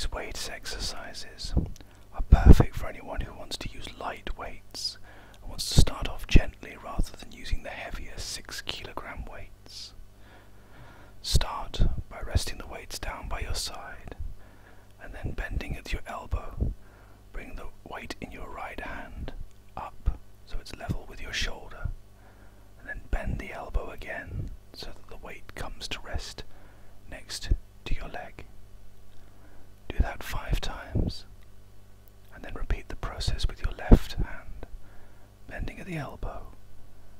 These weights exercises are perfect for anyone who wants to use light weights and wants to start off gently rather than using the heavier 6-kilogram weights. Start by resting the weights down by your side and then bending at your elbow. Bring the weight in your right hand up so it's level with your shoulder, and then bend the elbow again so that the weight comes to rest next to your leg. Do that 5 times, and then repeat the process with your left hand, bending at the elbow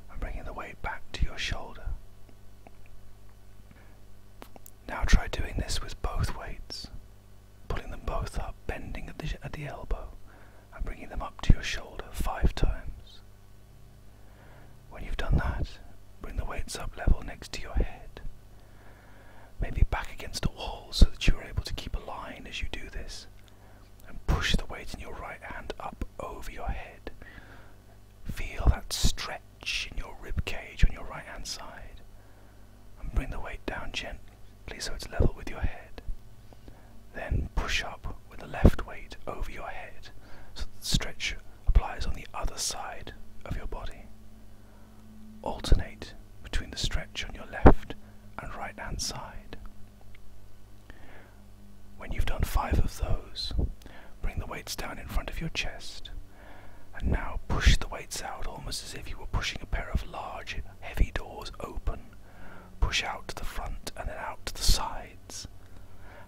and bringing the weight back to your shoulder. Now try doing this with both weights, pulling them both up, bending at the elbow and bringing them up to your shoulder 5 times. When you've done that, bring the weights up level next to your head, maybe back against a wall so that you are able to keep a line as you do this, and push the weight in your right hand up over your head. Feel that stretch in your rib cage on your right hand side, and bring the weight down gently so it's level with your head. Then push up with the left weight over your head so that the stretch applies on the other side of your body. Alternate between the stretch on your left and right hand side. When you've done 5 of those, bring the weights down in front of your chest, and now push the weights out almost as if you were pushing a pair of large, heavy doors open. Push out to the front and then out to the sides,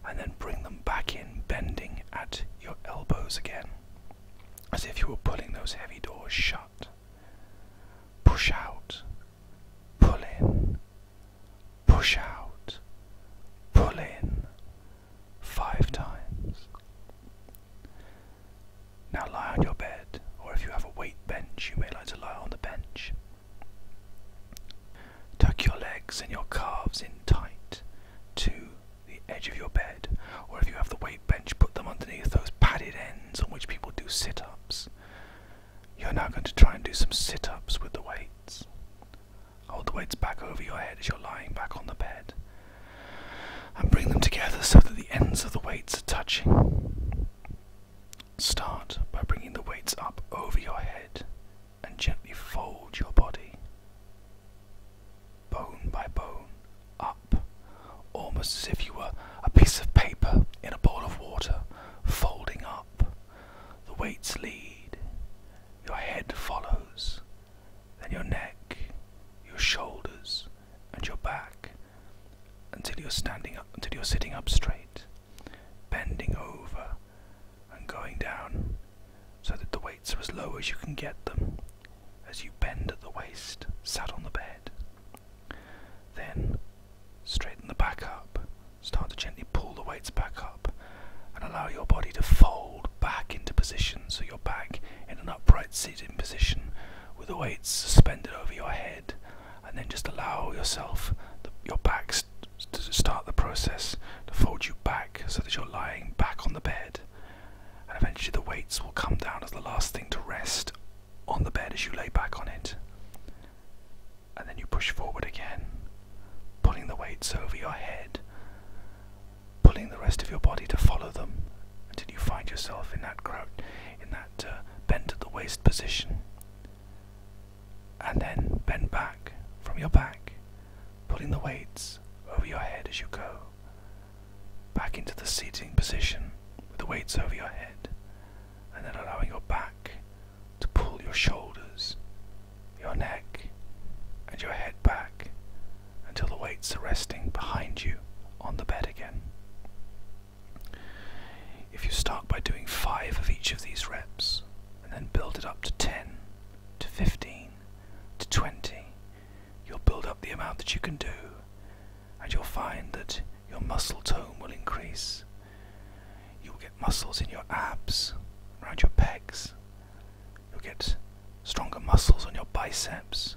and then bring them back in, bending at your elbows again, as if you were pulling those heavy doors shut. Push out, pull in, push out, pull in, 5 times. Now lie on your bed, or if you have a weight bench, you may like to lie on the bench. Tuck your legs and your calves in tight to the edge of your bed, or if you have the weight bench, put them underneath those padded ends on which people do sit-ups. You're now going to try and do some sit-ups with the weights. Hold the weights back over your head as you're lying back on the bed, and bring them together so that the ends of the weights are touching. Start by bringing the weights up over your head and gently fold your body, bone by bone, up, almost as if you were a piece of paper in a bowl of water, folding up. The weights lead, your head follows, then your neck, your shoulders, and your back, until you're sitting up straight, bending over and going down so that the weights are as low as you can get them as you bend at the waist, sat on the bed. Then straighten the back up, start to gently pull the weights back up and allow your body to fold back into position, so you're back in an upright sitting position with the weights suspended over your head, and then just allow yourself, your back to start the process to fold you back so that you're lying back on the bed, and eventually the weights will come down as the last thing to rest on the bed as you lay back on it. And then you push forward again, pulling the weights over your head, pulling the rest of your body to follow them until you find yourself in that bent at the waist position. And then bend back from your back, pulling the weights over your head as you go, back into the seating position with the weights over your head, and then allowing your back to pull your shoulders, your neck, and your head back until the weights are resting behind you on the bed again. If you start by doing 5 of each of these reps, and then build it up to 10, to 15, to 20, you'll build up the amount that you can do, and you'll find that your muscle tone will increase. You'll get muscles in your abs, around your pecs. You'll get stronger muscles on your biceps,